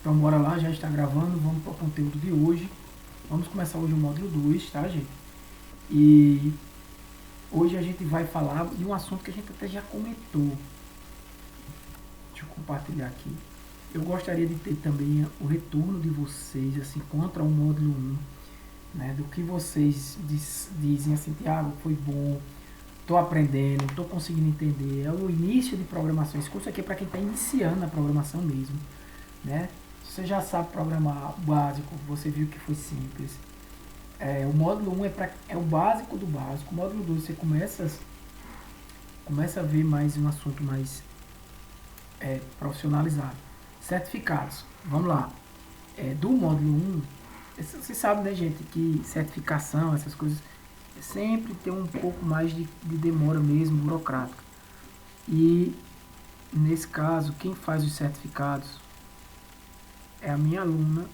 Então bora lá, já está gravando, vamos para o conteúdo de hoje. Vamos começar hoje o módulo 2, tá, gente? E hoje a gente vai falar de um assunto que a gente até já comentou. Deixa eu compartilhar aqui. Eu gostaria de ter também o retorno de vocês, assim, contra o módulo 1, né? Do que vocês dizem assim, Thiago, foi bom, estou aprendendo, estou conseguindo entender. É o início de programação. Esse curso aqui é para quem está iniciando a programação mesmo, né? Você já sabe programar o básico, você viu que foi simples. O módulo 1 é o básico do básico. O módulo 2 você começa a ver mais um assunto mais profissionalizado. Certificados. Vamos lá. Do módulo 1, você sabe, né, gente, que certificação, essas coisas, sempre tem um pouco mais de demora mesmo, burocrática. E, nesse caso, quem faz os certificados é a minha aluna,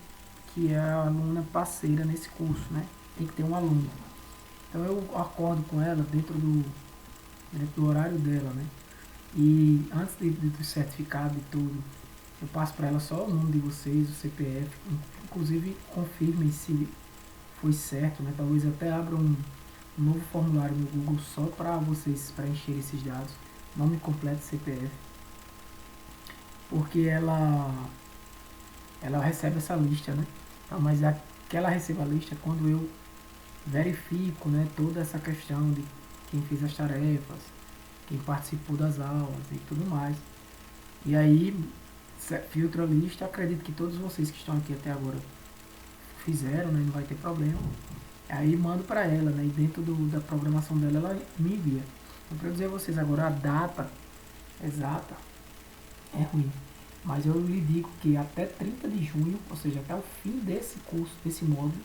que é a aluna parceira nesse curso, né? Tem que ter um aluno. Então eu acordo com ela dentro do horário dela, né? E antes do certificado e tudo, eu passo para ela só o nome de vocês, o CPF, inclusive confirmem se foi certo, né? Talvez até abra um novo formulário no Google só para vocês preencherem esses dados, nome completo, CPF, porque ela recebe essa lista, né? Então, mas que ela receba a lista quando eu verifico, né, toda essa questão de quem fez as tarefas, quem participou das aulas e tudo mais. E aí filtro a lista, acredito que todos vocês que estão aqui até agora fizeram, né, não vai ter problema. Aí mando para ela, né, e dentro da programação dela ela me envia. Então, para dizer a vocês agora a data exata é ruim. Mas eu lhe digo que até 30 de junho, ou seja, até o fim desse curso, desse módulo,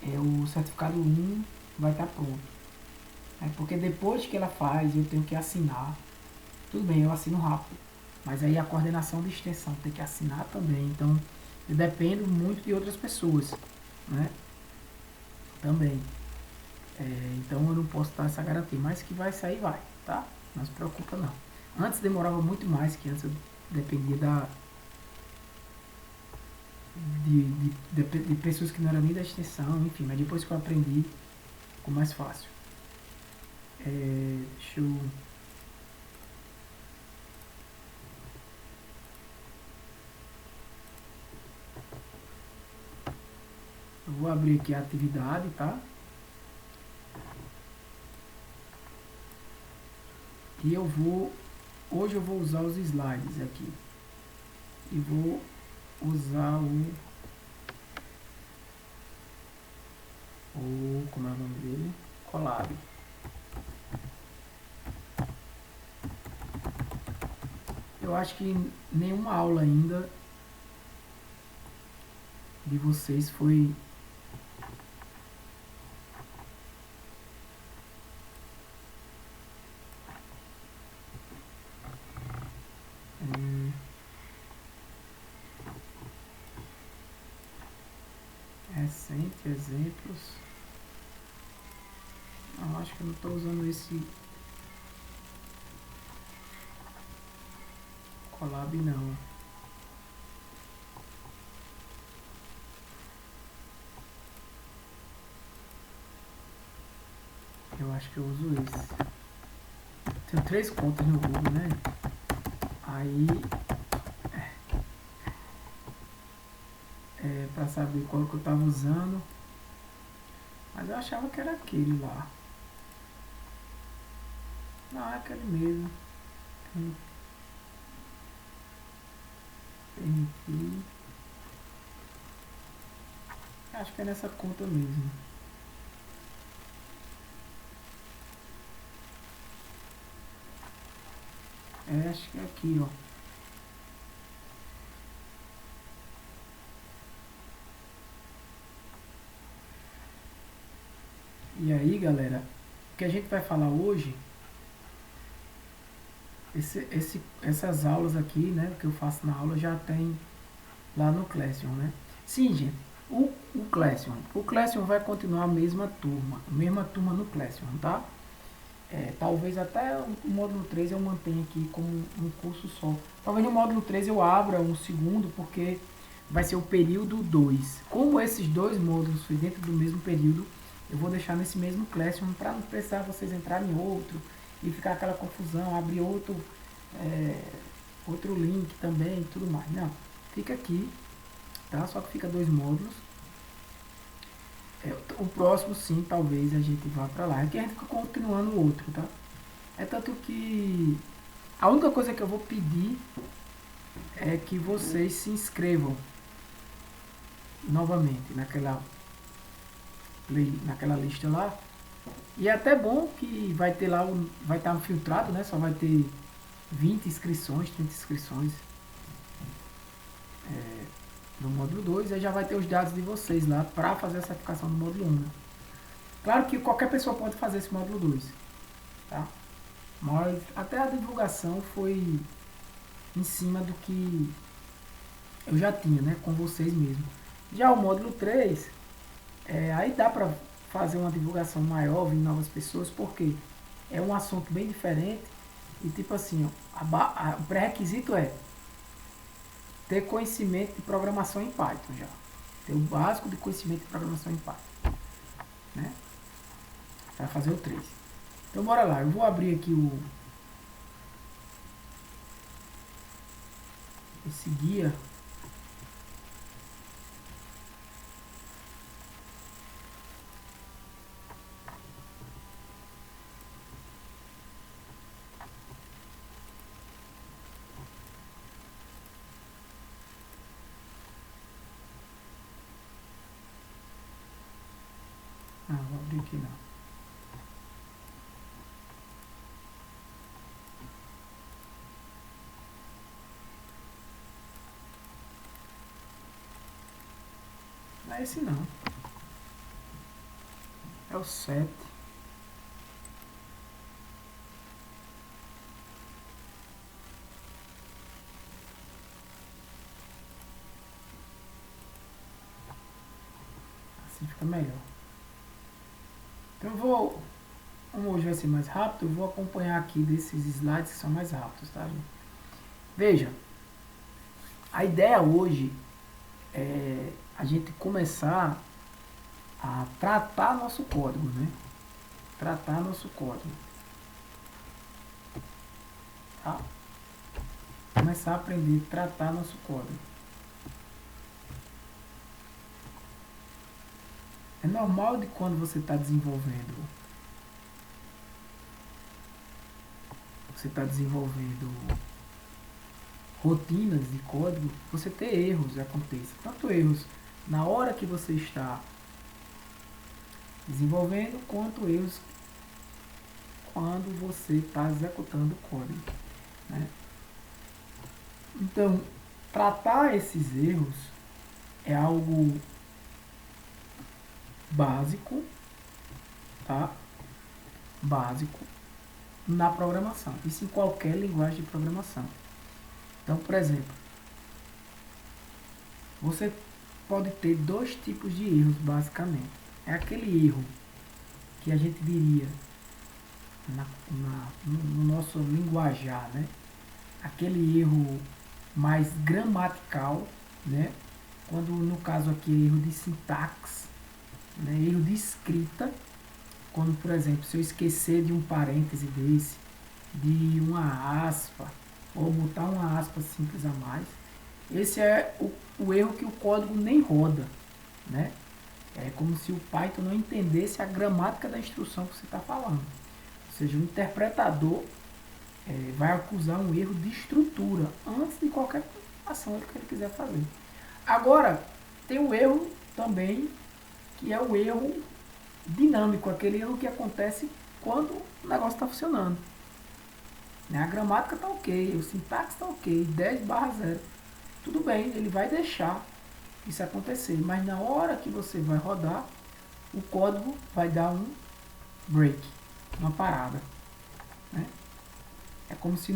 o certificado 1 vai estar pronto. Porque depois que ela faz, eu tenho que assinar. Tudo bem, eu assino rápido. Mas aí a coordenação de extensão tem que assinar também. Então, eu dependo muito de outras pessoas, né? Também. Então, eu não posso dar essa garantia. Mas que vai sair, vai, tá? Não se preocupa, não. Antes demorava muito mais, que antes eu dependia de pessoas que não eram nem da extensão, enfim. Mas depois que eu aprendi, ficou mais fácil. Deixa eu... Eu vou abrir aqui a atividade, tá? E hoje eu vou usar os slides aqui. E vou usar como é o nome dele? Colab. Eu acho que nenhuma aula ainda de vocês foi recente, exemplos. Não, acho que eu não estou usando esse Colab não. Eu acho que eu uso esse. Tenho 3 contas no Google, né? Aí pra saber qual que eu tava usando. Mas eu achava que era aquele lá. Não, é aquele mesmo. Permitir. Acho que é nessa conta mesmo. Acho que é aqui, ó. E aí, galera, o que a gente vai falar hoje, essas aulas aqui, né, que eu faço na aula já tem lá no Classroom, né? Sim, gente, o Classroom vai continuar a mesma turma no Classroom, tá? Talvez até o módulo 3 eu mantenha aqui como um curso só. Talvez no módulo 3 eu abra um segundo, porque vai ser o período 2. Como esses dois módulos foi dentro do mesmo período, eu vou deixar nesse mesmo Classroom para não precisar vocês entrarem em outro e ficar aquela confusão, abrir outro link também e tudo mais. Não, fica aqui, tá? Só que fica dois módulos. O próximo sim, talvez a gente vá para lá. Aqui a gente fica continuando o outro, tá? É tanto que a única coisa que eu vou pedir é que vocês se inscrevam novamente naquela lista lá. E é até bom que vai ter lá, vai estar filtrado, né? Só vai ter 20 inscrições, 30 inscrições no módulo 2. Aí já vai ter os dados de vocês lá para fazer a certificação do módulo 1. Né? Claro que qualquer pessoa pode fazer esse módulo 2, tá? Mas até a divulgação foi em cima do que eu já tinha, né? Com vocês mesmo. Já o módulo 3, aí dá para fazer uma divulgação maior, vir novas pessoas, porque é um assunto bem diferente e tipo assim, ó, o pré-requisito é ter conhecimento de programação em Python já. Ter o básico de conhecimento de programação em Python, né? Para fazer o 3. Então bora lá, eu vou abrir aqui esse guia. Vou abrir aqui não. Não é esse não. É o 7. Assim fica melhor. Então eu vou, como hoje vai ser mais rápido, eu vou acompanhar aqui desses slides que são mais rápidos, tá, gente? Veja, a ideia hoje é a gente começar a tratar nosso código, né? Tratar nosso código. Tá? Começar a aprender a tratar nosso código. É normal de quando você está desenvolvendo rotinas de código, você ter erros, aconteça. Tanto erros na hora que você está desenvolvendo, quanto erros quando você está executando o código. Né? Então, tratar esses erros é algo básico, tá? Básico na programação. Isso em qualquer linguagem de programação. Então, por exemplo, você pode ter dois tipos de erros, basicamente. É aquele erro que a gente diria no nosso linguajar, né? Aquele erro mais gramatical, né? Quando no caso aqui é erro de sintaxe, né? Erro de escrita, quando por exemplo se eu esquecer de um parêntese desse, de uma aspa, ou botar uma aspa simples a mais, esse é o erro que o código nem roda, né? É como se o Python não entendesse a gramática da instrução que você está falando. Ou seja, o interpretador vai acusar um erro de estrutura antes de qualquer ação que ele quiser fazer. Agora, tem um erro também, que é o erro dinâmico, aquele erro que acontece quando o negócio está funcionando. A gramática está ok, o sintaxe está ok, 10/0. Tudo bem, ele vai deixar isso acontecer, mas na hora que você vai rodar, o código vai dar um break, uma parada. Né? É como se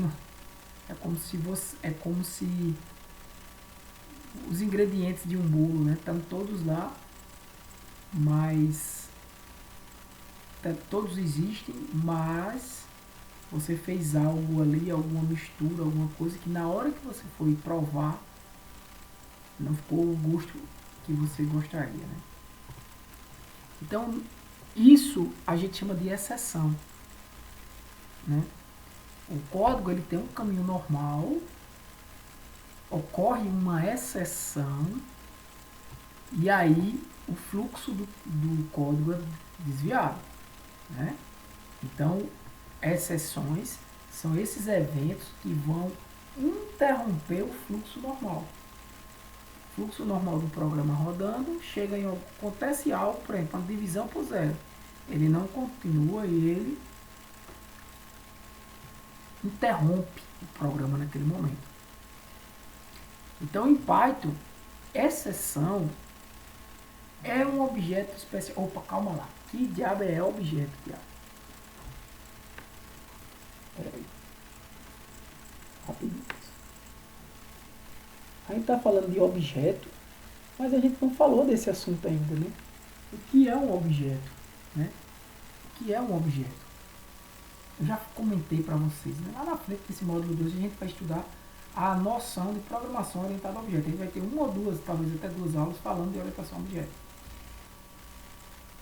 os ingredientes de um bolo, né, estão todos lá, mas todos existem, mas você fez algo ali, alguma mistura, alguma coisa que na hora que você foi provar, não ficou o gosto que você gostaria, né? Então, isso a gente chama de exceção, né? O código ele tem um caminho normal, ocorre uma exceção e aí o fluxo do código é desviado, né? Então, exceções são esses eventos que vão interromper o fluxo normal. O fluxo normal do programa rodando, acontece algo, por exemplo, uma divisão por zero. Ele não continua e ele interrompe o programa naquele momento. Então, em Python, exceção é um objeto especial. Opa, calma lá. Que diabo é objeto, diabo? Peraí. Rapidinho. A gente está falando de objeto, mas a gente não falou desse assunto ainda, né? O que é um objeto, né? O que é um objeto? Eu já comentei para vocês, né? Lá na frente desse módulo 2 a gente vai estudar a noção de programação orientada a objeto. A gente vai ter uma ou duas, talvez até duas aulas falando de orientação a objeto.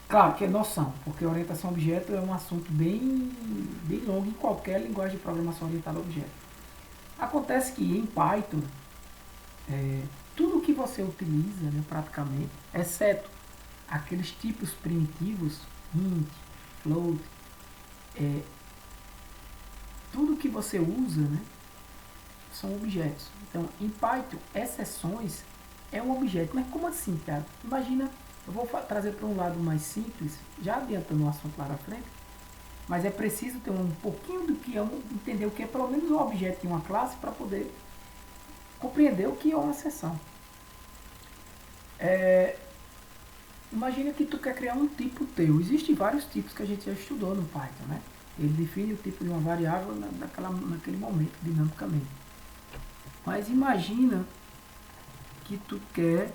Claro que é noção, porque orientação a objeto é um assunto bem longo em qualquer linguagem de programação orientada a objeto. Acontece que em Python, tudo que você utiliza, né, praticamente, exceto aqueles tipos primitivos, int, float, tudo que você usa, né, são objetos. Então, em Python, exceções é um objeto. Mas como assim, cara? Imagina, eu vou trazer para um lado mais simples, já adiantando o assunto lá na frente, mas é preciso ter um pouquinho do que é entender o que é pelo menos um objeto de uma classe para poder compreender o que é uma exceção. Imagina que tu quer criar um tipo teu. Existem vários tipos que a gente já estudou no Python, né? Ele define o tipo de uma variável naquele momento, dinamicamente. Mas imagina que tu quer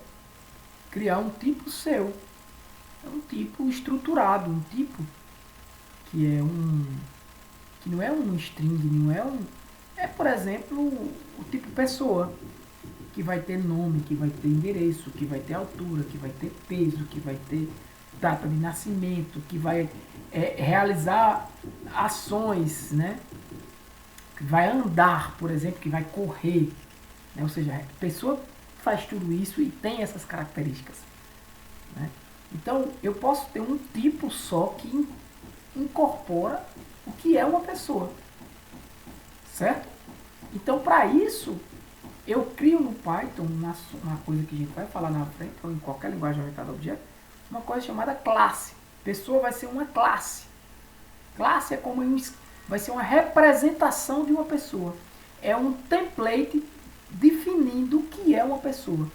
criar um tipo seu. É um tipo estruturado, um tipo que não é um string, não é um... É, por exemplo, o tipo pessoa, que vai ter nome, que vai ter endereço, que vai ter altura, que vai ter peso, que vai ter data de nascimento, que vai realizar ações, né? Que vai andar, por exemplo, que vai correr, né? Ou seja, a pessoa faz tudo isso e tem essas características, né? Então, eu posso ter um tipo só que incorpora o que é uma pessoa, certo? Então, para isso, eu crio no Python uma coisa que a gente vai falar na frente, ou em qualquer linguagem orientada a objeto, uma coisa chamada classe. Pessoa vai ser uma classe. Classe é como vai ser uma representação de uma pessoa. É um template definindo o que é uma pessoa.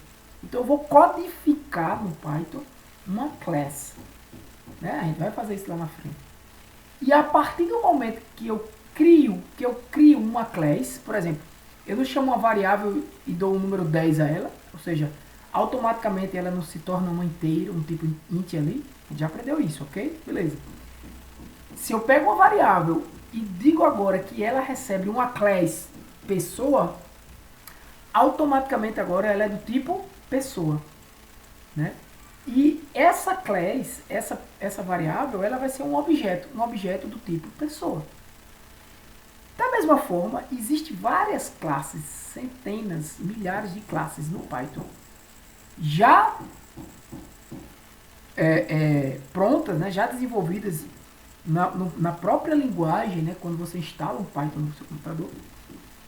Então eu vou codificar no Python uma classe, né? A gente vai fazer isso lá na frente. E a partir do momento que eu crio uma classe, por exemplo, eu não chamo uma variável e dou o número 10 a ela, ou seja, automaticamente ela não se torna uma inteira, um tipo int ali. A gente já aprendeu isso, ok? Beleza. Se eu pego uma variável e digo agora que ela recebe uma classe pessoa, automaticamente agora ela é do tipo pessoa, né? E essa classe, essa variável, ela vai ser um objeto do tipo pessoa. Da mesma forma, existem várias classes, centenas, milhares de classes no Python, já prontas, né, já desenvolvidas na própria linguagem, né, quando você instala um Python no seu computador,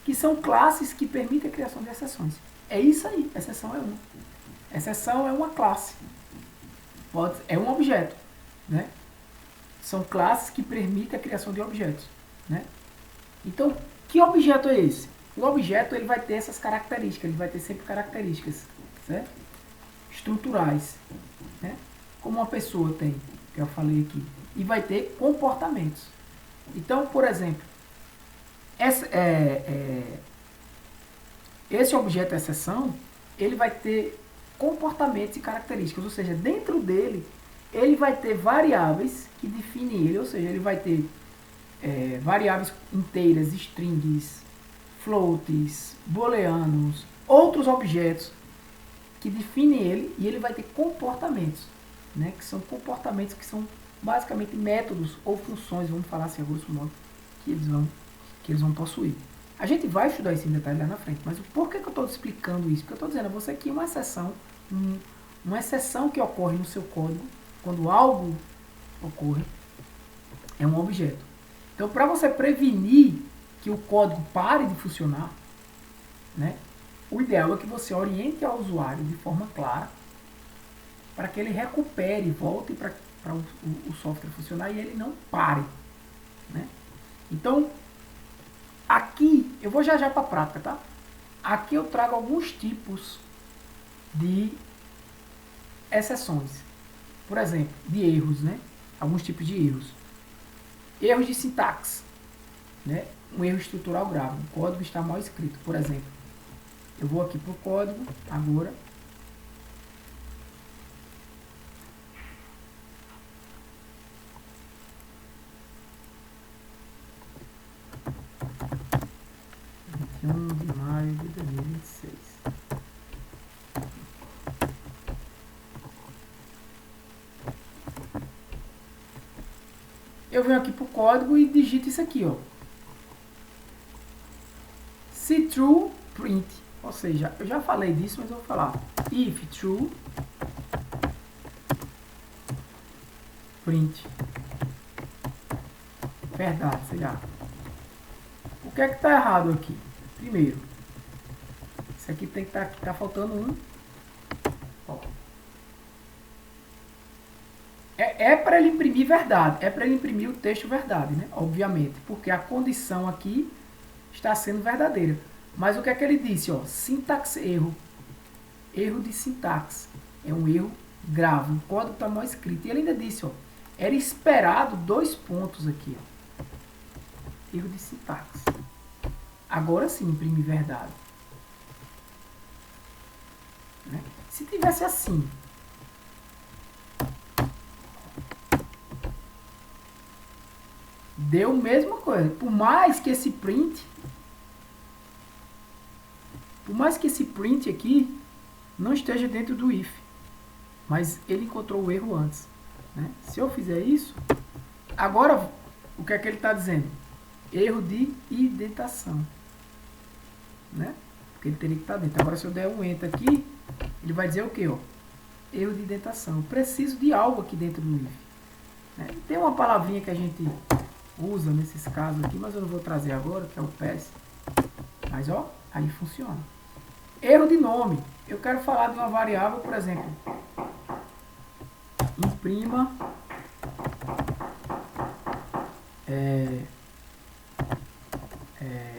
que são classes que permitem a criação de exceções. É isso aí, exceção é uma. Exceção é uma classe. É um objeto, né? São classes que permitem a criação de objetos, né? Então, que objeto é esse? O objeto ele vai ter essas características, ele vai ter sempre características, certo? Estruturais, né? Como uma pessoa tem, que eu falei aqui. E vai ter comportamentos. Então, por exemplo, esse objeto exceção, ele vai ter comportamentos e características, ou seja, dentro dele ele vai ter variáveis que definem ele, ou seja, ele vai ter variáveis inteiras, strings, floats, booleanos, outros objetos que definem ele, e ele vai ter comportamentos, né, que são comportamentos que são basicamente métodos ou funções, vamos falar assim a grosso modo, que eles vão possuir. A gente vai estudar isso em detalhe lá na frente, mas por que eu estou explicando isso? Porque eu estou dizendo a você que uma exceção que ocorre no seu código, quando algo ocorre, é um objeto. Então, para você prevenir que o código pare de funcionar, né, o ideal é que você oriente ao usuário de forma clara para que ele recupere, volte para o software funcionar e ele não pare. Né? Então, aqui, eu vou já para a prática, tá? Aqui eu trago alguns tipos de exceções. Por exemplo, de erros, né? Alguns tipos de erros. Erros de sintaxe, né? Um erro estrutural grave. O código está mal escrito. Por exemplo, eu vou aqui para o código agora. De maio de 2026. Eu venho aqui para o código e digito isso aqui, ó. Se true, print. Ou seja, eu já falei disso, mas eu vou falar. If true, print. Verdade, sei lá. O que é que está errado aqui? Primeiro, isso aqui tem que estar aqui, tá faltando um. Ó. É para ele imprimir verdade, é para ele imprimir o texto verdade, né? Obviamente, porque a condição aqui está sendo verdadeira. Mas o que é que ele disse? Ó, sintaxe erro. Erro de sintaxe. É um erro grave. O código está mal escrito. E ele ainda disse, ó, era esperado 2 pontos aqui, ó. Erro de sintaxe. Agora sim, imprime verdade. Né? Se tivesse assim, deu a mesma coisa. Por mais que esse print aqui não esteja dentro do if, mas ele encontrou o erro antes. Né? Se eu fizer isso, agora o que é que ele está dizendo? Erro de indentação. Né? Porque ele teria que estar dentro. Agora se eu der um enter aqui, ele vai dizer o que? Erro de indentação. Eu preciso de algo aqui dentro do if. Né? Tem uma palavrinha que a gente usa nesses casos aqui, mas eu não vou trazer agora, que é o pass. Mas ó, aí funciona. Erro de nome. Eu quero falar de uma variável, por exemplo, imprima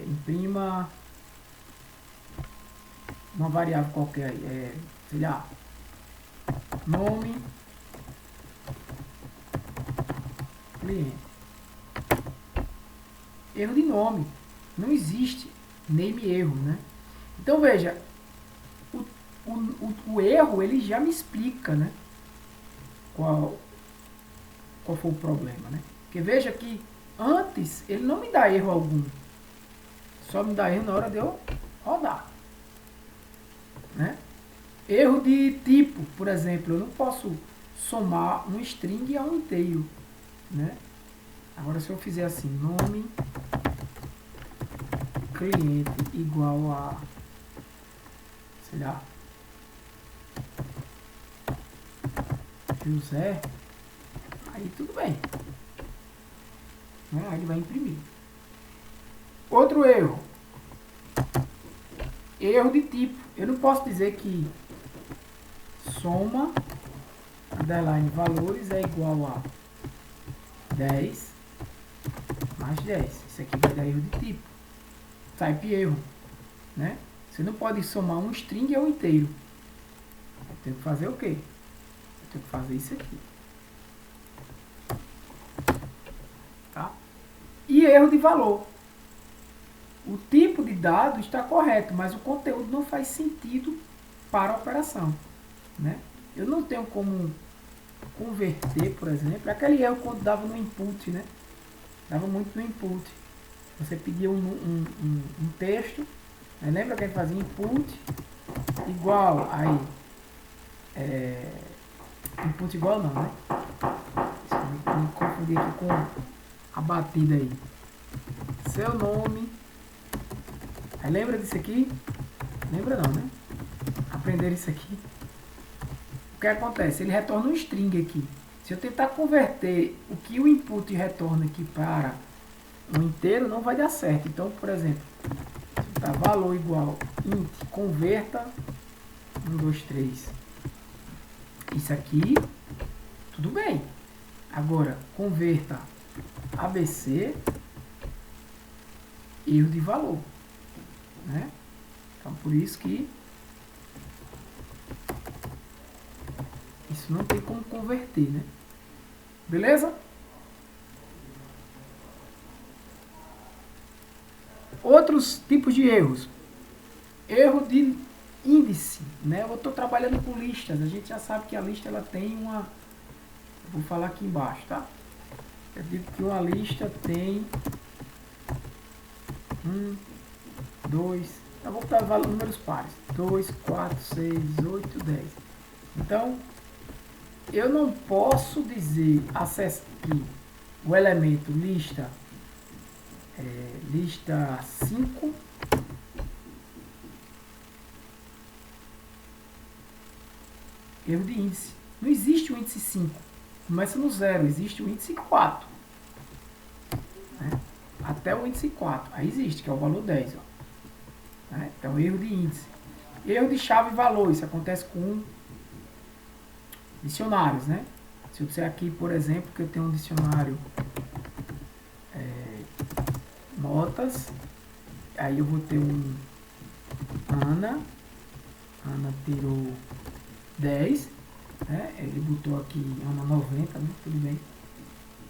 imprima uma variável qualquer aí, sei lá, nome cliente. Erro de nome. Não existe name erro, né? Então veja, o erro ele já me explica, né? Qual foi o problema, né? Porque veja que antes ele não me dá erro algum. Só me dá erro na hora de eu rodar. Né? Erro de tipo, por exemplo, eu não posso somar um string a um inteiro. Né? Agora se eu fizer assim, nome cliente igual a, sei lá, José, aí tudo bem. Aí ele vai imprimir. Outro erro. Erro de tipo. Eu não posso dizer que soma underline valores é igual a 10 mais 10. Isso aqui vai dar erro de tipo. Type erro. Né? Você não pode somar um string ao inteiro. Eu tenho que fazer o quê? Eu tenho que fazer isso aqui. Tá? E erro de valor. O tipo de dado está correto, mas o conteúdo não faz sentido para a operação. Né? Eu não tenho como converter, por exemplo, aquele erro quando dava no input, né? Dava muito no input. Você pedia um texto, né? Lembra que a gente fazia input igual, aí, input igual não, né? Me confundi aqui com a batida aí. Seu nome. Aí lembra disso aqui? Lembra não, né? Aprender isso aqui. O que acontece? Ele retorna um string aqui. Se eu tentar converter o que o input retorna aqui para um inteiro, não vai dar certo. Então, por exemplo, se tá valor igual int, converta 1, 2, 3. Isso aqui, tudo bem. Agora, converta ABC, erro de valor, né? Então, por isso que isso não tem como converter, né? Beleza? Outros tipos de erros. Erro de índice, né? Eu estou trabalhando com listas. A gente já sabe que a lista ela tem uma... Vou falar aqui embaixo, tá? Eu digo que uma lista tem 1, 2... Eu vou botar números pares. 2, 4, 6, 8, 10. Então, eu não posso dizer que o elemento lista 5 erro de índice. Não existe o índice 5. Começa no 0, existe o índice 4. Né? Até o índice 4. Aí existe, que é o valor 10. Ó. Né? Então, erro de índice. Erro de chave e valor. Isso acontece com dicionários, né? Se eu disser aqui, por exemplo, que eu tenho um dicionário notas, aí eu vou ter um Ana tirou 10, né? Ele botou aqui Ana 90, né? Tudo bem.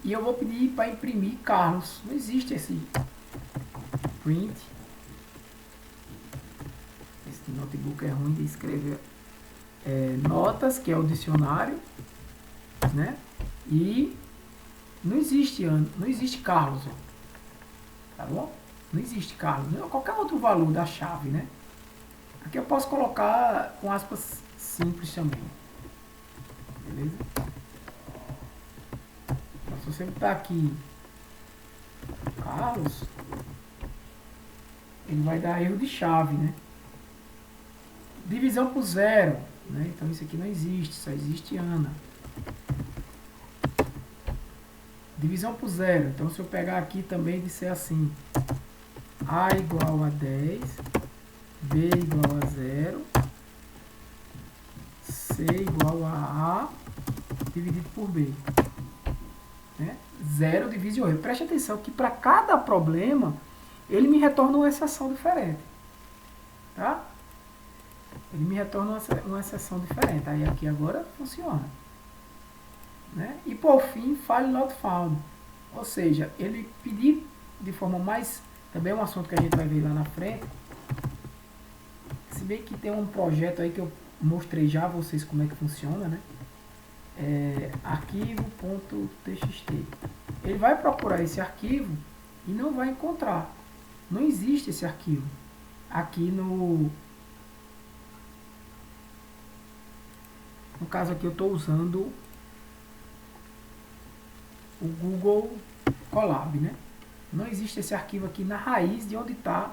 E eu vou pedir para imprimir Carlos. Não existe esse print. Esse notebook é ruim de escrever. Notas, que é o dicionário, né? E não existe Carlos, ó. Tá bom? Não existe Carlos, não, qualquer outro valor da chave, né? Aqui eu posso colocar com aspas simples também, beleza? Então, se você botar aqui Carlos, ele vai dar erro de chave, né? Divisão por 0, né? Então isso aqui não existe, só existe Ana. Divisão por 0, então se eu pegar aqui também e disser assim, A igual a 10, B igual a 0, C igual a dividido por B. Né? 0 divide o erro. Preste atenção que para cada problema, ele me retorna uma exceção diferente. Tá? Ele me retorna uma exceção diferente. Aí aqui agora funciona. Né? E por fim, file not found. Ou seja, ele pedir de forma mais... Também é um assunto que a gente vai ver lá na frente. Se bem que tem um projeto aí que eu mostrei já a vocês como é que funciona, né? Arquivo.txt. Ele vai procurar esse arquivo e não vai encontrar. Não existe esse arquivo aqui no caso aqui eu estou usando o Google Colab, né? Não existe esse arquivo aqui na raiz de onde está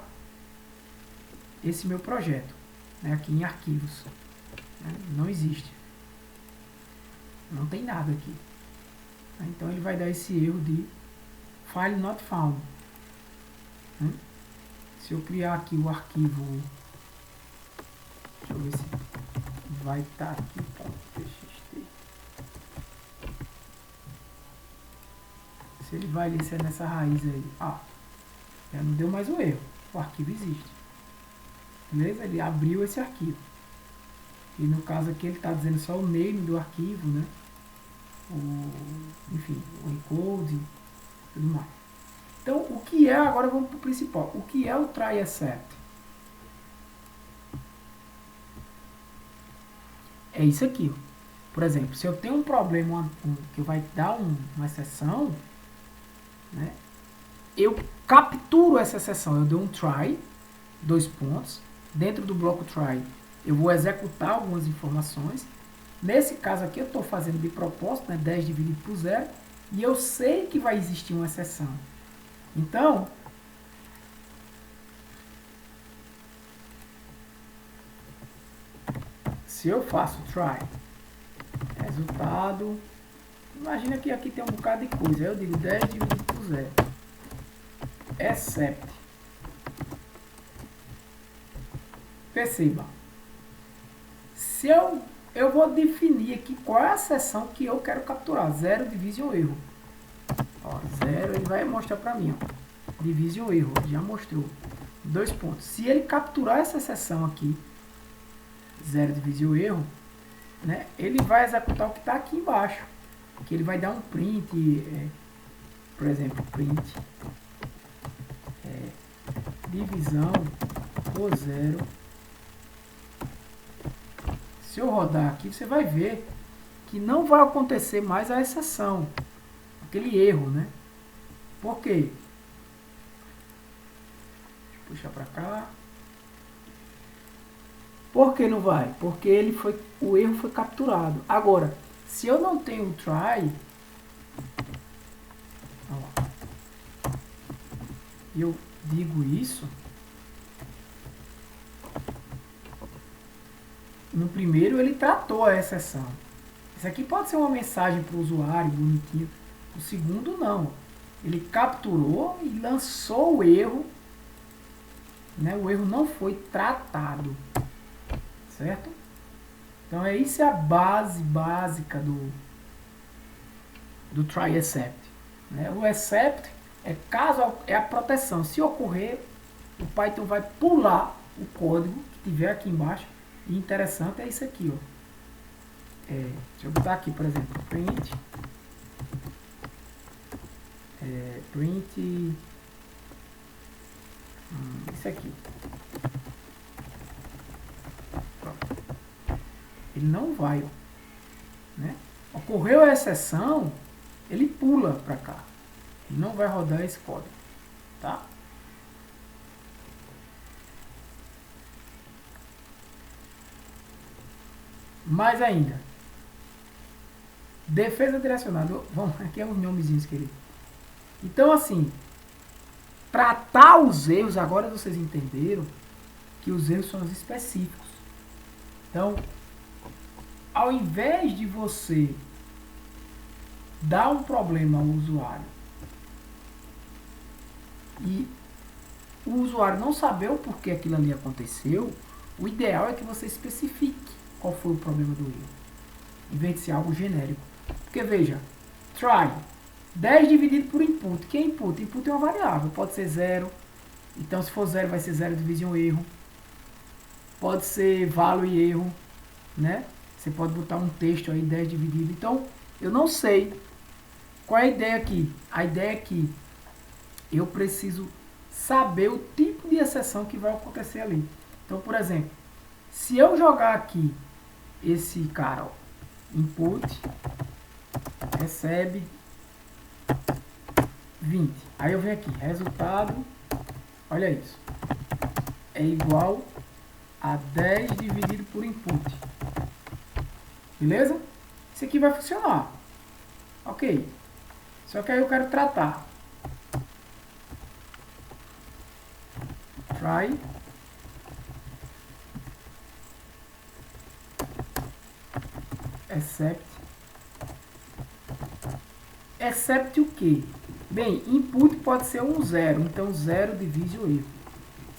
esse meu projeto, né? Aqui em arquivos, né? Não existe, não tem nada aqui. Então ele vai dar esse erro de file not found, né? Se eu criar aqui o arquivo, deixa eu ver se vai estar aqui, .txt. Se ele vai ali ser nessa raiz aí, já não deu mais o erro, o arquivo existe, beleza? Ele abriu esse arquivo e no caso aqui ele está dizendo só o name do arquivo, né? Enfim, o encode e tudo mais. Então, o que é, agora vamos para o principal, o que é o try except? É isso aqui, ó. Por exemplo, se eu tenho um problema que vai dar uma exceção, né, eu capturo essa exceção, eu dou um try, 2 pontos, dentro do bloco try eu vou executar algumas informações. Nesse caso aqui eu estou fazendo de propósito, né, 10 dividido por 0, e eu sei que vai existir uma exceção. Então, se eu faço try, resultado, imagina que aqui tem um bocado de coisa, eu digo 10 dividido por 0, except, perceba, se eu vou definir aqui qual é a seção que eu quero capturar, zero, division, erro. Ó, zero, ele vai mostrar para mim, ó, division, erro, já mostrou, 2 pontos. Se ele capturar essa seção aqui, zero, division, erro, né, ele vai executar o que está aqui embaixo, que ele vai dar um print, por exemplo, print divisão por 0. Se eu rodar aqui, você vai ver que não vai acontecer mais a exceção, aquele erro, né? Por quê? Deixa eu puxar para cá. Por que não vai? Porque o erro foi capturado. Agora, se eu não tenho o try, eu digo isso, no primeiro ele tratou a exceção. Isso aqui pode ser uma mensagem para o usuário, bonitinho. O segundo não. Ele capturou e lançou o erro, né? O erro não foi tratado. Certo? Então isso é a base básica do try except. Né? O except é a proteção. Se ocorrer, o Python vai pular o código que tiver aqui embaixo. E interessante é isso aqui, ó. Deixa eu botar aqui, por exemplo, print isso aqui. Ele não vai, ó, né? Ocorreu a exceção, ele pula para cá. Ele não vai rodar esse código, tá? Mais ainda, defesa direcionada. Vamos, aqui é os nomezinhos que ele. Então, assim, tratar os erros, agora vocês entenderam que os erros são os específicos. Então, ao invés de você dar um problema ao usuário e o usuário não saber o porquê aquilo ali aconteceu, o ideal é que você especifique qual foi o problema do erro, em vez de ser algo genérico. Porque veja, try, 10 dividido por input. Que é input? Input é uma variável, pode ser 0. Então se for 0 vai ser 0 division erro. Pode ser value erro, né? Você pode botar um texto aí, 10 dividido. Então, eu não sei qual é a ideia aqui. A ideia é que eu preciso saber o tipo de exceção que vai acontecer ali. Então, por exemplo, se eu jogar aqui esse cara, ó, input, recebe 20. Aí eu venho aqui, resultado, olha isso, é igual a 10 dividido por input. Beleza? Isso aqui vai funcionar. Ok. Só que aí eu quero tratar. Try. Except. Except o que? Bem, input pode ser um 0. Então 0 divide o erro.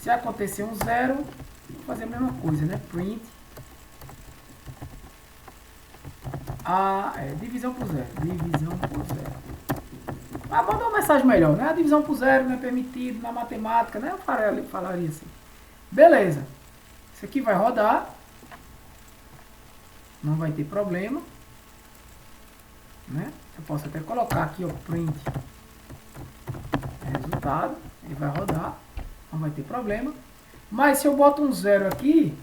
Se acontecer um 0, vou fazer a mesma coisa, né? Print. Divisão por 0. Divisão por 0. Mas vou dar uma mensagem melhor, né? A divisão por 0 não é permitido na matemática, né? Eu falaria assim. Beleza. Isso aqui vai rodar. Não vai ter problema. Né? Eu posso até colocar aqui, ó, print resultado. Ele vai rodar. Não vai ter problema. Mas se eu boto um 0 aqui,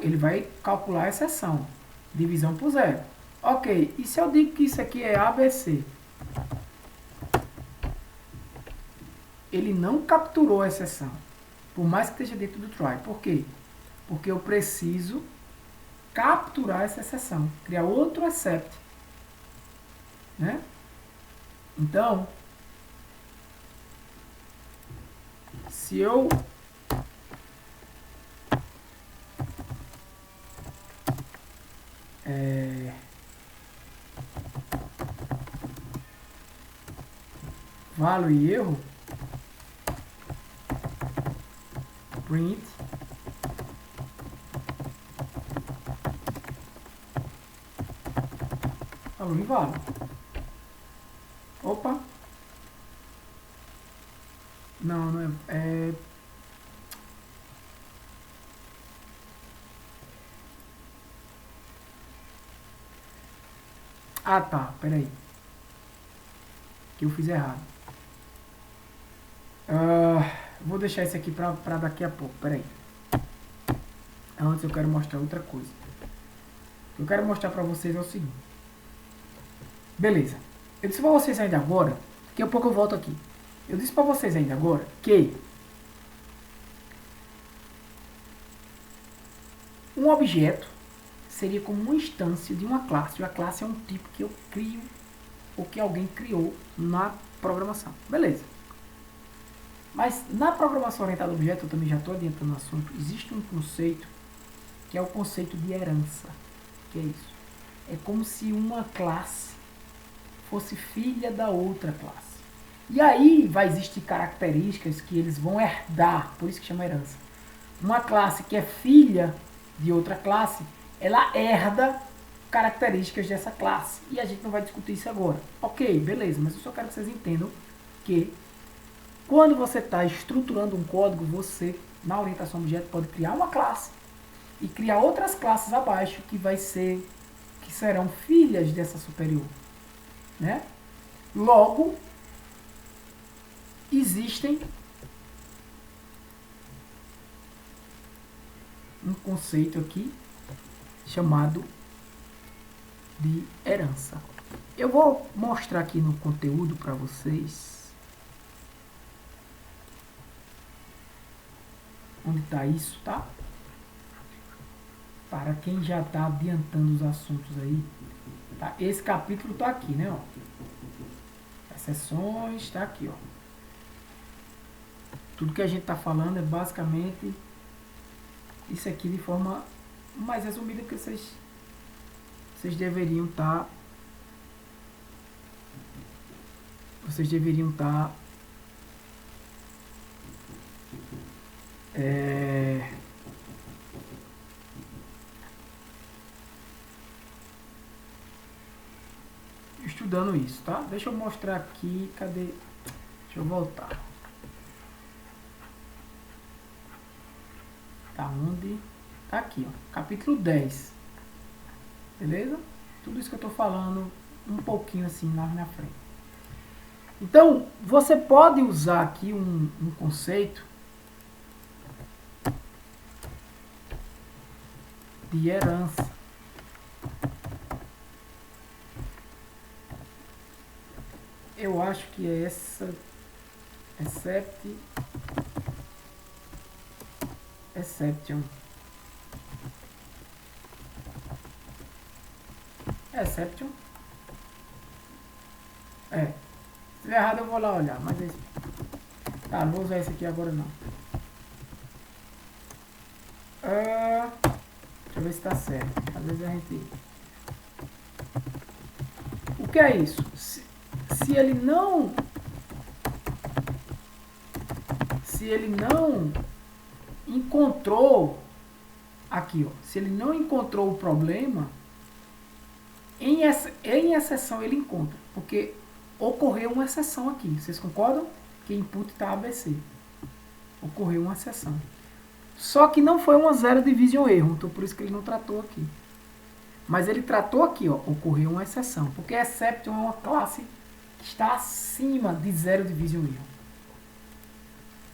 ele vai calcular a exceção. Divisão por zero. Ok, e se eu digo que isso aqui é ABC? Ele não capturou a exceção, por mais que esteja dentro do try. Por quê? Porque eu preciso capturar essa exceção, criar outro except, né? Então, se eu valor e erro, print valor e valor. Opa! Não é... Ah, tá, peraí. Que eu fiz errado. Vou deixar isso aqui pra daqui a pouco, peraí. Antes eu quero mostrar outra coisa. O que eu quero mostrar pra vocês é o seguinte. Beleza. Eu disse pra vocês ainda agora, daqui a pouco eu volto aqui. Eu disse pra vocês ainda agora que um objeto seria como uma instância de uma classe. E a classe é um tipo que eu crio ou que alguém criou na programação. Beleza. Mas na programação orientada a objeto, eu também já estou adiantando o assunto, existe um conceito que é o conceito de herança. Que é isso? É como se uma classe fosse filha da outra classe. E aí vai existir características que eles vão herdar, por isso que chama herança. Uma classe que é filha de outra classe, ela herda características dessa classe. E a gente não vai discutir isso agora. Ok, beleza, mas eu só quero que vocês entendam que quando você está estruturando um código, você, na orientação a objeto, pode criar uma classe e criar outras classes abaixo que serão filhas dessa superior, né? Logo, existem um conceito aqui chamado de herança. Eu vou mostrar aqui no conteúdo para vocês onde está isso, tá? Para quem já está adiantando os assuntos aí, tá? Esse capítulo está aqui, né? Ó. Exceções, está aqui, ó. Tudo que a gente está falando é basicamente isso aqui de forma mais resumida que vocês deveriam estar estudando isso, tá? Deixa eu mostrar aqui, cadê? Deixa eu voltar. Tá onde? Tá aqui, ó, capítulo 10. Beleza? Tudo isso que eu tô falando um pouquinho assim lá na frente. Então, você pode usar aqui um conceito de herança. Eu acho que é essa exception. Exception, se tiver errado eu vou lá olhar, mas é isso. Tá, não vou usar esse aqui agora não. Deixa eu ver se tá certo. Às vezes a gente... O que é isso? Se ele não encontrou aqui, ó, se ele não encontrou o problema, em exceção ele encontra, porque ocorreu uma exceção aqui. Vocês concordam? Que input está ABC. Ocorreu uma exceção. Só que não foi uma zero division erro, então por isso que ele não tratou aqui. Mas ele tratou aqui, ó, ocorreu uma exceção, porque exception é uma classe que está acima de zero division erro.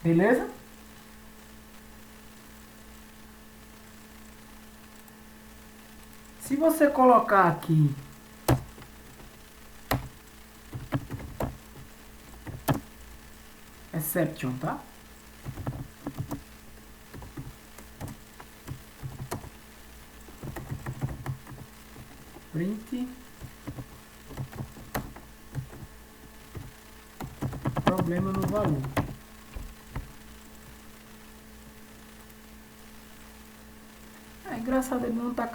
Beleza? Se você colocar aqui exception, tá? Print problema no valor. É engraçado, ele não está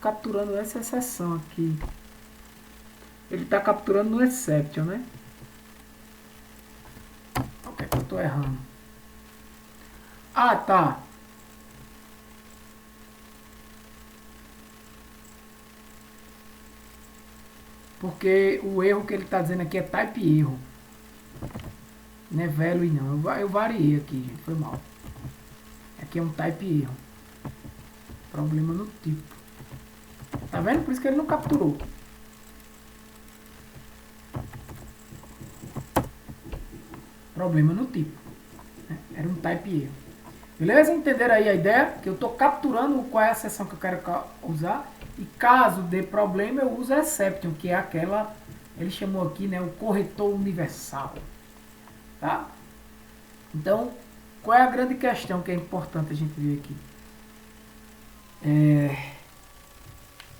capturando essa exceção aqui. Ele está capturando no exception, né? O que é que eu estou errando? Ah, tá. Porque o erro que ele está dizendo aqui é type erro. Não é value não. Eu variei aqui, gente. Foi mal. Aqui é um type erro. Problema no tipo. Tá vendo? Por isso que ele não capturou. Problema no tipo. Era um type erro. Beleza? Entenderam aí a ideia? Que eu estou capturando qual é a seção que eu quero usar. E caso dê problema, eu uso a exception, que é aquela... Ele chamou aqui, né? O corretor universal. Tá? Então, qual é a grande questão que é importante a gente ver aqui?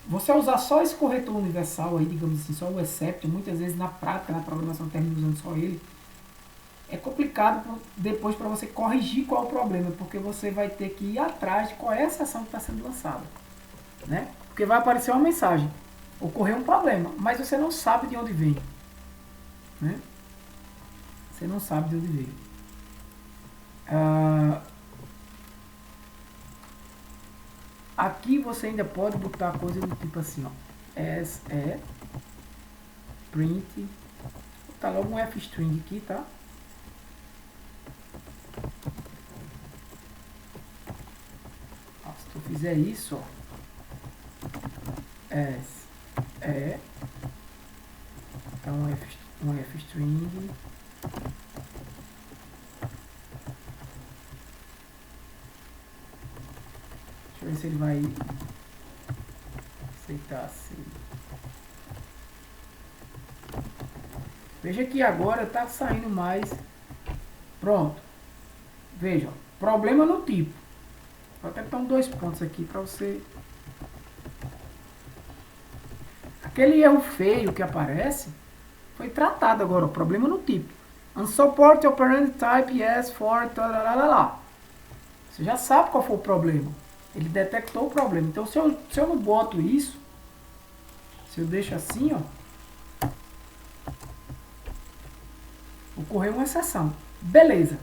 Você usar só esse corretor universal aí, digamos assim, só o exception, muitas vezes na prática, na programação termina usando só ele, é complicado depois para você corrigir qual é o problema, porque você vai ter que ir atrás de qual é a exceção que está sendo lançada, né? Porque vai aparecer uma mensagem, ocorreu um problema, mas você não sabe de onde vem, né? Você não sabe de onde veio. Aqui você ainda pode botar coisa do tipo assim, ó, SE print, vou botar logo um F-string aqui, tá? Ó, se tu fizer isso, ó, SE, então um F-string, deixa eu ver se ele vai aceitar assim. Veja que agora está saindo mais. Pronto. Veja, problema no tipo. Vou até botar 2 pontos aqui para você. Aquele erro feio que aparece foi tratado agora. O problema no tipo. Unsupport operand type yes for lá. Você já sabe qual foi o problema. Ele detectou o problema. Então, se eu não boto isso, se eu deixo assim, ó, ocorreu uma exceção. Beleza.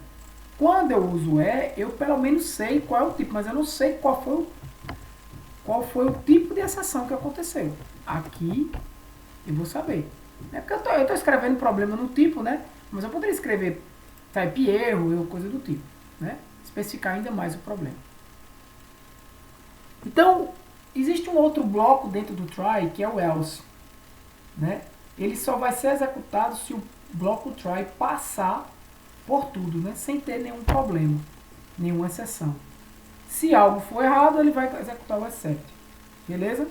Quando eu uso eu pelo menos sei qual é o tipo, mas eu não sei qual foi o tipo de exceção que aconteceu. Aqui eu vou saber. É porque eu estou escrevendo problema no tipo, né? Mas eu poderia escrever type erro ou coisa do tipo, né? Especificar ainda mais o problema. Então, existe um outro bloco dentro do try, que é o else, né? Ele só vai ser executado se o bloco try passar por tudo, né? Sem ter nenhum problema, nenhuma exceção. Se algo for errado, ele vai executar o except. Beleza?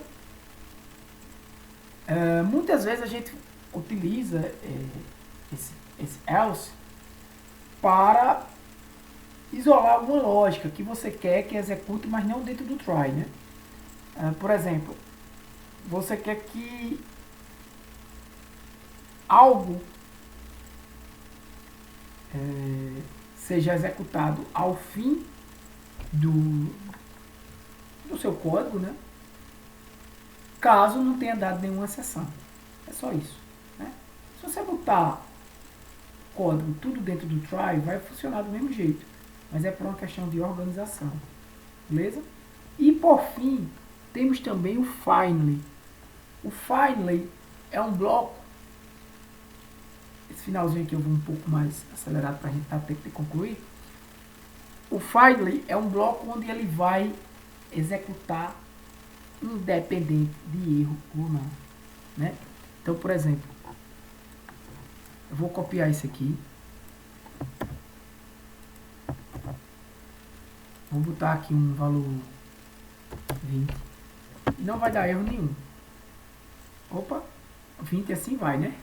Muitas vezes a gente utiliza esse else para isolar alguma lógica que você quer que execute, mas não dentro do try, né? Por exemplo, você quer que algo seja executado ao fim do seu código, né? Caso não tenha dado nenhuma exceção. É só isso, né? Se você botar código tudo dentro do try, vai funcionar do mesmo jeito, mas é por uma questão de organização, beleza? E por fim, temos também o finally. O finally é um bloco, esse finalzinho aqui eu vou um pouco mais acelerado para a gente dar tempo de concluir. O finally é um bloco onde ele vai executar independente de erro ou não, né? Então, por exemplo, eu vou copiar isso aqui, vou botar aqui um valor 20, e não vai dar erro nenhum. Opa, 20 assim vai, né?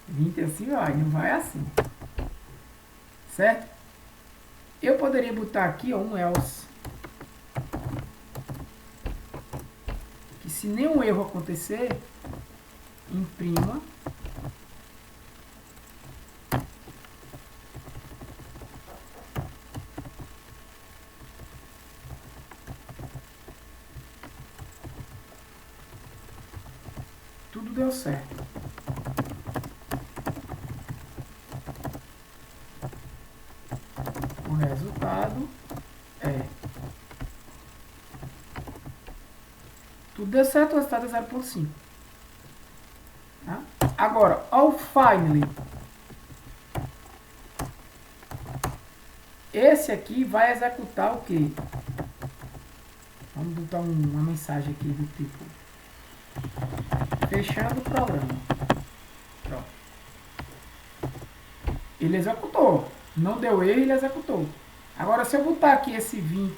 20 assim vai, não vai assim. Certo? Eu poderia botar aqui ó, um else. Que se nenhum erro acontecer, imprima tudo deu certo. O resultado é tudo deu certo, o resultado é 0.5. Tá? Agora, ao finally, esse aqui vai executar o quê? Vamos botar uma mensagem aqui do tipo fechando o programa. Pronto. Ele executou. Não deu erro, ele executou. Agora, se eu botar aqui esse 20,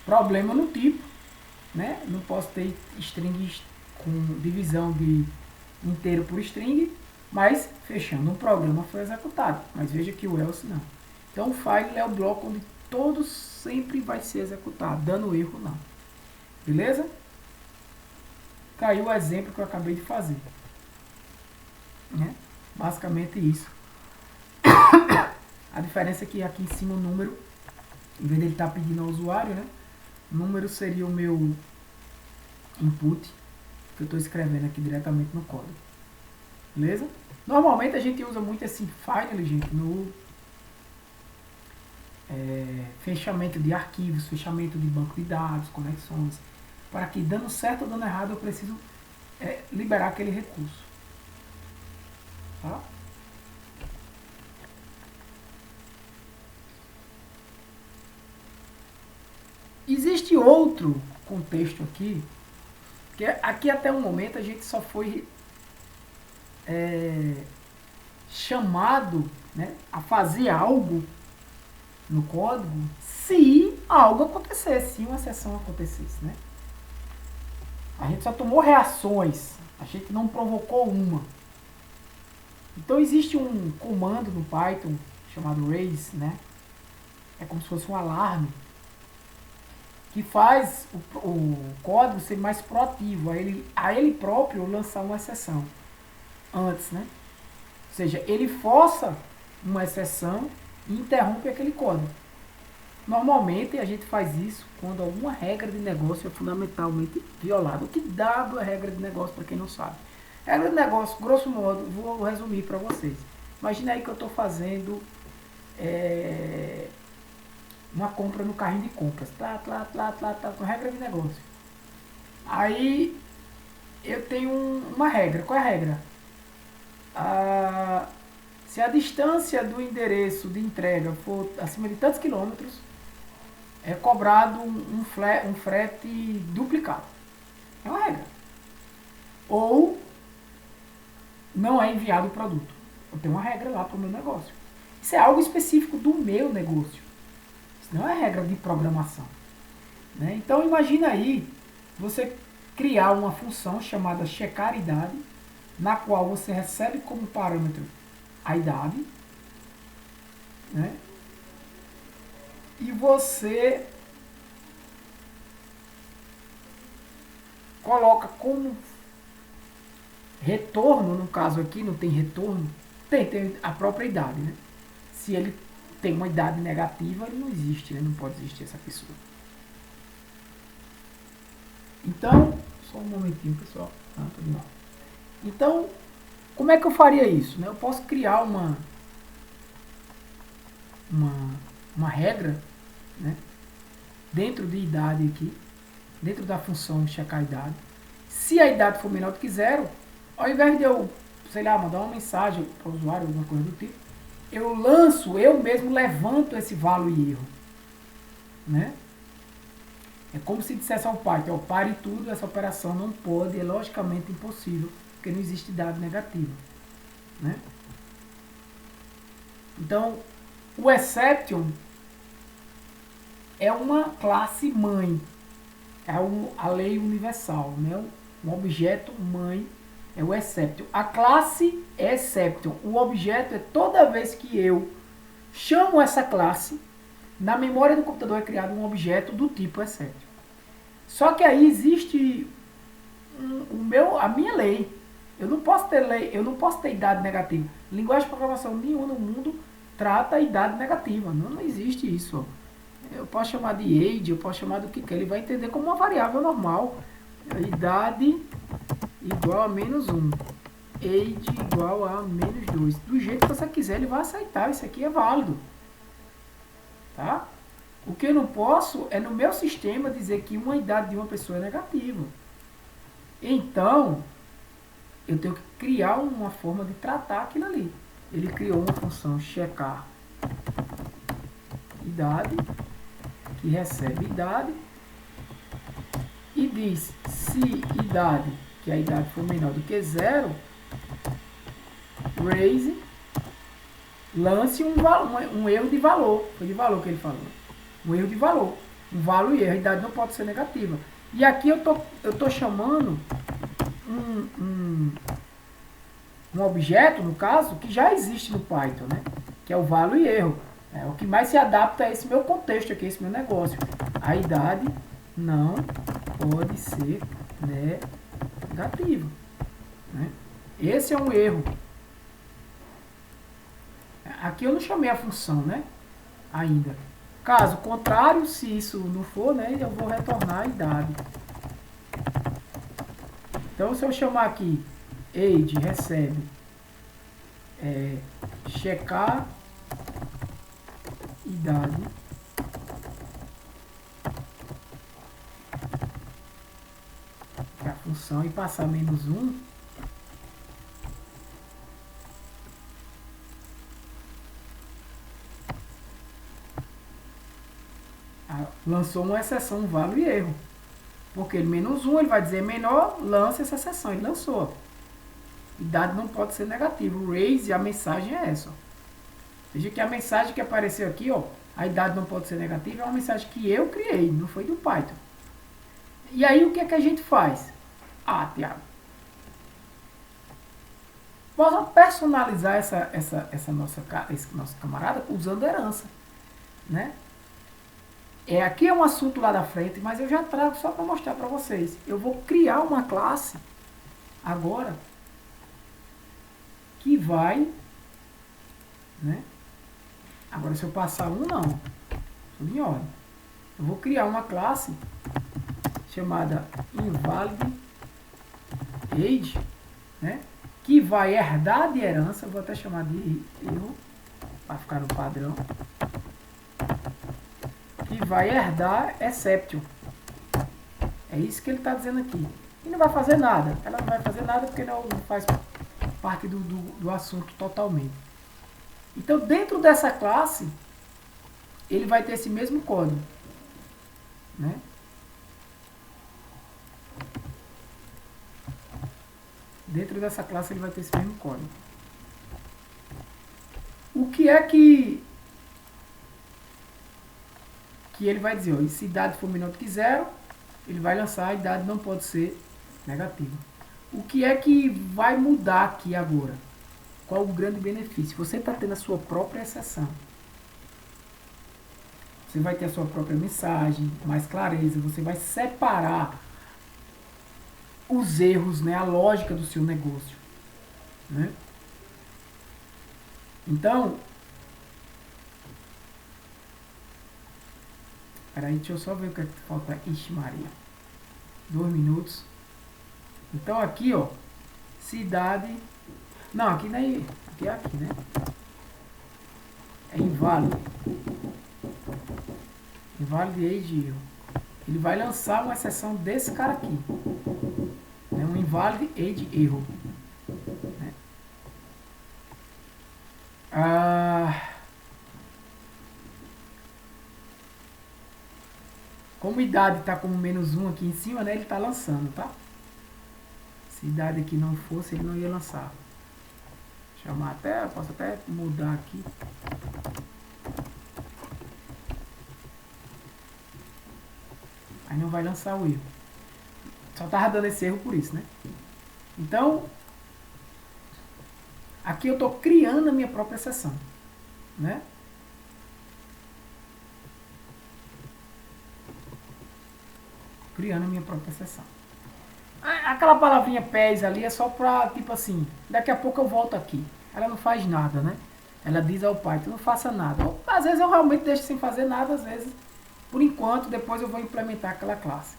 problema no tipo, né? Não posso ter string com divisão de inteiro por string, mas fechando um programa foi executado. Mas veja que o else não. Então o file é o bloco onde todo sempre vai ser executado, dando erro não. Beleza? Caiu o exemplo que eu acabei de fazer. Né? Basicamente isso. A diferença é que aqui em cima o número, em vez de ele estar pedindo ao usuário, né? O número seria o meu input que eu estou escrevendo aqui diretamente no código. Beleza? Normalmente a gente usa muito esse finally, gente, no fechamento de arquivos, fechamento de banco de dados, conexões, para que dando certo ou dando errado eu preciso liberar aquele recurso. Tá? Existe outro contexto aqui, que aqui até o momento a gente só foi chamado, né, a fazer algo no código se algo acontecesse, se uma exceção acontecesse. Né? A gente só tomou reações, a gente não provocou uma. Então existe um comando no Python chamado raise, né? É como se fosse um alarme que faz o código ser mais proativo, a ele próprio lançar uma exceção antes, né? Ou seja, ele força uma exceção e interrompe aquele código. Normalmente a gente faz isso quando alguma regra de negócio é fundamentalmente violada. O que dado a regra de negócio, para quem não sabe? Regra de negócio, grosso modo, vou resumir para vocês. Imagina aí que eu estou fazendo uma compra no carrinho de compras. Com regra de negócio. Aí eu tenho uma regra. Qual é a regra? Se a distância do endereço de entrega for acima de tantos quilômetros, é cobrado um frete duplicado. É uma regra. Ou não é enviado o produto. Eu tenho uma regra lá para o meu negócio. Isso é algo específico do meu negócio. Isso não é regra de programação. Né? Então imagina aí você criar uma função chamada checar idade, na qual você recebe como parâmetro a idade, né? E você coloca como retorno, no caso aqui não tem retorno, tem a própria idade, né? Se ele tem uma idade negativa, ele não existe, né? Não pode existir essa pessoa. Então, só um momentinho, pessoal. Então, como é que eu faria isso? Né? Eu posso criar uma regra, né? Dentro de idade aqui, dentro da função checar a idade. Se a idade for menor do que 0, ao invés de eu, sei lá, mandar uma mensagem para o usuário, alguma coisa do tipo, eu mesmo levanto esse valor e erro. Né? É como se dissesse ao Python, pare tudo, essa operação não pode, é logicamente impossível, porque não existe dado negativo. Né? Então, O exception é uma classe mãe, é a lei universal, né? Um objeto mãe é o exception. A classe é exception. O objeto é toda vez que eu chamo essa classe, na memória do computador é criado um objeto do tipo exception. Só que aí existe a minha lei. Eu não posso ter lei, eu não posso ter idade negativa. Linguagem de programação nenhuma no mundo trata a idade negativa. Não existe isso. Ó. Eu posso chamar de age, eu posso chamar do que quer. Ele vai entender como uma variável normal. Idade igual a -1. Age igual a -2. Do jeito que você quiser, ele vai aceitar. Isso aqui é válido. Tá? O que eu não posso é no meu sistema dizer que uma idade de uma pessoa é negativa. Então, eu tenho que criar uma forma de tratar aquilo ali. Ele criou uma função checar idade, que recebe idade, e diz se idade, que a idade for menor do que 0, raise, lance um erro de valor. Foi de valor que ele falou. Um erro de valor. Um valor e erro. A idade não pode ser negativa. E aqui eu tô chamando um objeto, no caso, que já existe no Python, né? Que é o valor e erro. É o que mais se adapta a esse meu contexto aqui, esse meu negócio. A idade não pode ser negativa. Né? Esse é um erro. Aqui eu não chamei a função, né? Ainda. Caso contrário, se isso não for, né? Eu vou retornar a idade. Então, se eu chamar aqui age recebe checar idade que é a função e passar -1, lançou uma exceção, um valor e erro. Porque ele -1, ele vai dizer menor, lança essa exceção. Ele lançou. Idade não pode ser negativa. O raise, a mensagem é essa. Ó. Veja que a mensagem que apareceu aqui, ó, a idade não pode ser negativa, é uma mensagem que eu criei, não foi do Python. E aí o que é que a gente faz? Ah, Thiago, posso personalizar esse nosso camarada usando herança. Né? Aqui é um assunto lá da frente, mas eu já trago só para mostrar para vocês. Eu vou criar uma classe agora que vai, né? Agora se eu passar não, tudo em ordem. Eu vou criar uma classe chamada invalid age, né? Que vai herdar de herança, eu vou até chamar de erro para ficar no padrão. Que vai herdar exception. É isso que ele está dizendo aqui. E não vai fazer nada. Ela não vai fazer nada porque não faz parte do assunto totalmente. Então, dentro dessa classe, ele vai ter esse mesmo código. Né? Dentro dessa classe, ele vai ter esse mesmo código. O que é que ele vai dizer, ó, se idade for menor do que 0, ele vai lançar a idade não pode ser negativa. O que é que vai mudar aqui agora? Qual o grande benefício? Você está tendo a sua própria exceção. Você vai ter a sua própria mensagem, mais clareza, você vai separar os erros, né, a lógica do seu negócio. Né? Então, peraí, deixa eu só ver o que é que falta. Ixi, Maria. 2 minutos. Então aqui, ó. Cidade. Não, aqui não é. Aqui é aqui, né? É inválido. Inválido age erro. Ele vai lançar uma exceção desse cara aqui. É um inválido age erro. Né? Como idade está como -1 aqui em cima, né? Ele está lançando, tá? Se idade aqui não fosse, ele não ia lançar. Chamar até, posso até mudar aqui. não vai lançar o erro. Só estava dando esse erro por isso, né? Então, aqui eu estou criando a minha própria exceção, né? Criando a minha própria exceção. Aquela palavrinha pés ali é só pra, tipo assim, daqui a pouco eu volto aqui. Ela não faz nada, né? Ela diz ao Python, não faça nada. Ou, às vezes eu realmente deixo sem fazer nada, às vezes, por enquanto, depois eu vou implementar aquela classe.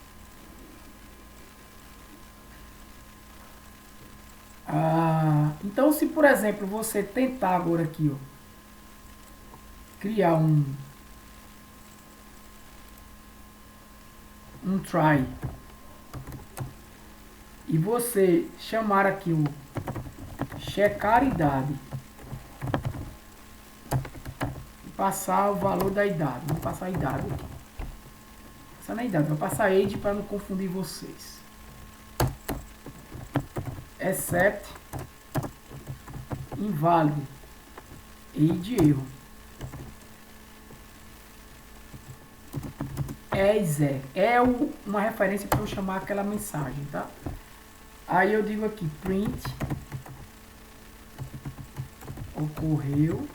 Então, se por exemplo, você tentar agora aqui, ó, criar um try, e você chamar aqui o checar idade e passar o valor da idade, vamos passar a idade aqui, passar na idade, vou passar age para não confundir vocês, except inválido age erro é uma referência para eu chamar aquela mensagem, tá? Aí eu digo aqui, print ocorreu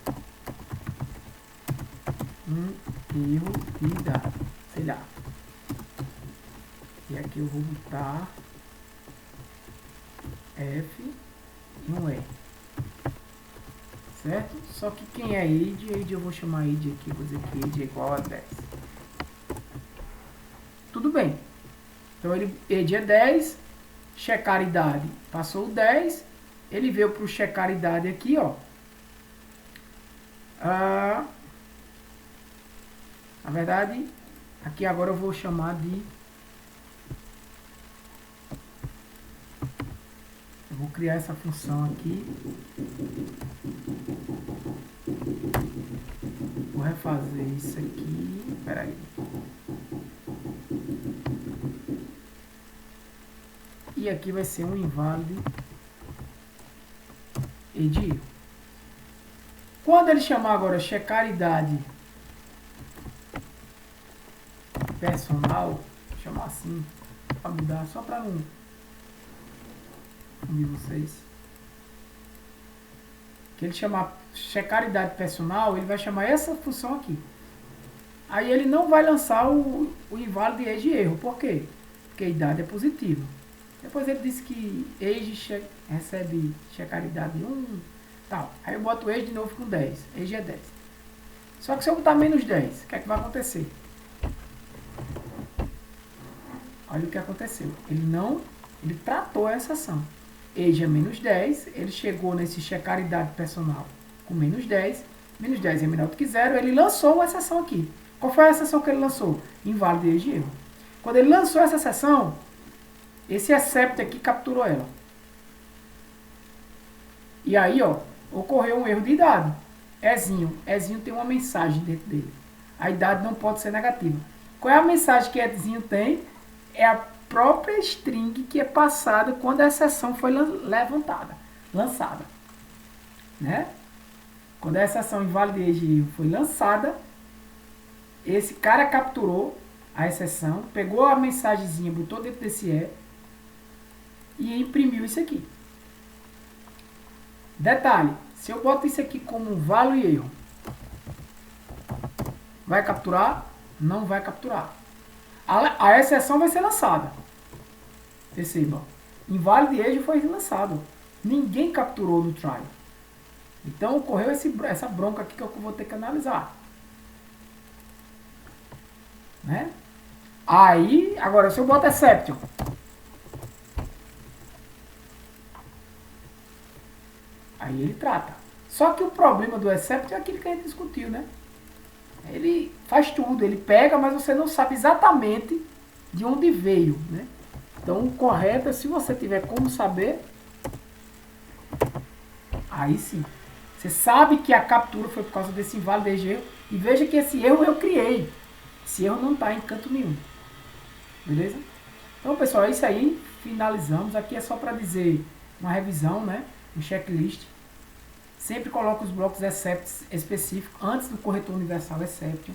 um erro de idade, sei lá. E aqui eu vou botar F e um E. Certo? Só que quem é age eu vou chamar age aqui, vou dizer que age é igual a 10. Tudo bem. Então ele age é 10, checar idade passou o 10, ele veio para o checar idade aqui, ó. Na verdade, aqui agora eu vou chamar de... Eu vou criar essa função aqui. Vou refazer isso aqui. Espera aí. E aqui vai ser um inválido age. Quando ele chamar agora checar idade personal, vou chamar assim, para mudar, só para não confundir vocês. Que ele chamar checar idade personal, ele vai chamar essa função aqui. Aí ele não vai lançar o inválido age erro. Por quê? Porque a idade é positiva. Depois ele disse que age recebe checar idade 1, tal. Aí eu boto age de novo com 10. Age é 10. Só que se eu botar menos 10, o que é que vai acontecer? Olha o que aconteceu. Ele tratou a exceção. Age é menos 10, ele chegou nesse checar idade personal com menos 10 é menor do que 0, ele lançou uma exceção aqui. Qual foi a exceção que ele lançou? Inválido age erro. Quando ele lançou essa exceção, esse except aqui capturou ela. E aí, ó, ocorreu um erro de idade. Ezinho tem uma mensagem dentro dele. A idade não pode ser negativa. Qual é a mensagem que Ezinho tem? É a própria string que é passada quando a exceção foi lançada. Né? Quando a exceção invalidade foi lançada, esse cara capturou a exceção, pegou a mensagenzinha, botou dentro desse e imprimiu isso aqui. Detalhe, se eu boto isso aqui como valor e erro, vai capturar? Não vai capturar. A exceção vai ser lançada. Perceba, inválido age foi lançado. Ninguém capturou no try. Então ocorreu essa bronca aqui que eu vou ter que analisar. Né? Aí, agora se eu boto exception, aí ele trata. Só que o problema do exception é aquilo que a gente discutiu, né? Ele faz tudo, ele pega, mas você não sabe exatamente de onde veio, né? Então o correto é, se você tiver como saber, aí sim. Você sabe que a captura foi por causa desse inválido erro, e veja que esse erro eu criei. Esse erro não está em canto nenhum. Beleza? Então, pessoal, é isso aí. Finalizamos. Aqui é só para dizer uma revisão, né? Um checklist. Sempre coloque os blocos except específicos antes do corretor universal exception.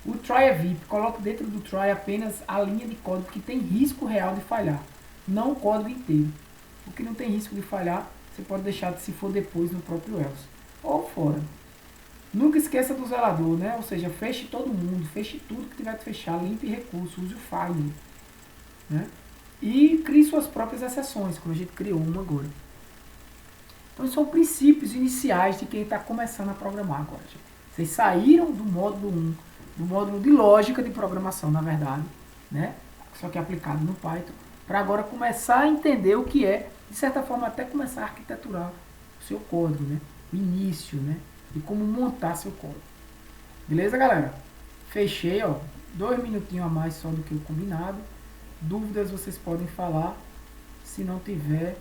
O try é VIP. Coloque dentro do try apenas a linha de código que tem risco real de falhar, não o código inteiro. O que não tem risco de falhar, você pode deixar se for depois no próprio else. Ou fora. Nunca esqueça do zelador, né? Ou seja, feche todo mundo, feche tudo que tiver que fechar, limpe recursos, use o find, né? E crie suas próprias exceções, como a gente criou uma agora. Então são princípios iniciais de quem está começando a programar agora, gente. Vocês saíram do módulo 1, do módulo de lógica de programação, na verdade, né? Só que aplicado no Python, para agora começar a entender o que é, de certa forma até começar a arquiteturar o seu código, né? O início, né? E como montar seu código. Beleza, galera? Fechei, ó. 2 minutinhos a mais só do que o combinado. Dúvidas vocês podem falar. Se não tiver,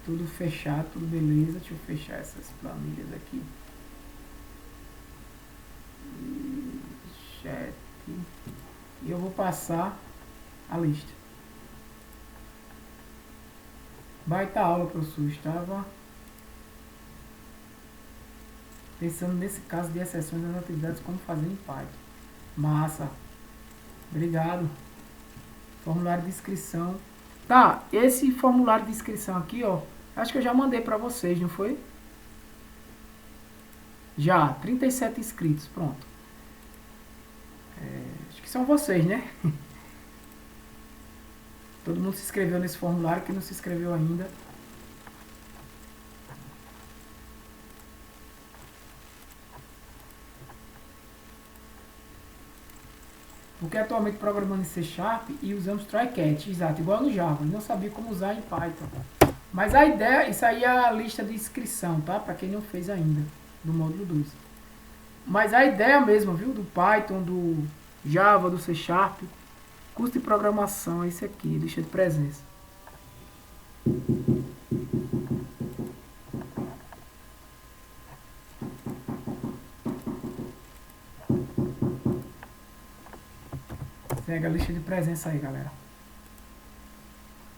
tudo fechado, tudo beleza. Deixa eu fechar essas planilhas aqui. Chat. E eu vou passar a lista. Baita aula, professor. Estava pensando nesse caso de exceções das atividades, como fazer em Python. Massa. Obrigado. Formulário de inscrição. Tá, esse formulário de inscrição aqui, ó. Acho que eu já mandei pra vocês, não foi? Já, 37 inscritos, pronto. Acho que são vocês, né? Todo mundo se inscreveu nesse formulário, que não se inscreveu ainda. Porque atualmente programando em C Sharp e usamos try-catch, exato, igual no Java. Eu não sabia como usar em Python. Mas a ideia, isso aí é a lista de inscrição, tá? Para quem não fez ainda, do módulo 2. Mas a ideia mesmo, viu? Do Python, do Java, do C Sharp, curso de programação é esse aqui, lista de presença. Segue a lista de presença aí, galera.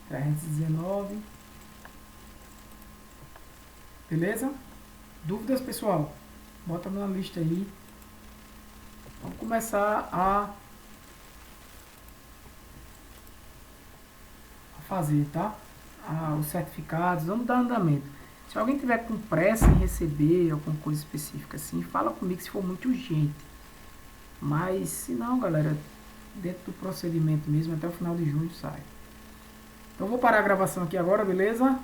319. Beleza? Dúvidas, pessoal? Bota na lista aí. Vamos começar a fazer, tá? Os certificados, vamos dar andamento. Se alguém tiver com pressa em receber alguma coisa específica assim, fala comigo se for muito urgente. Mas se não, galera, dentro do procedimento mesmo, até o final de junho sai. Então vou parar a gravação aqui agora, beleza?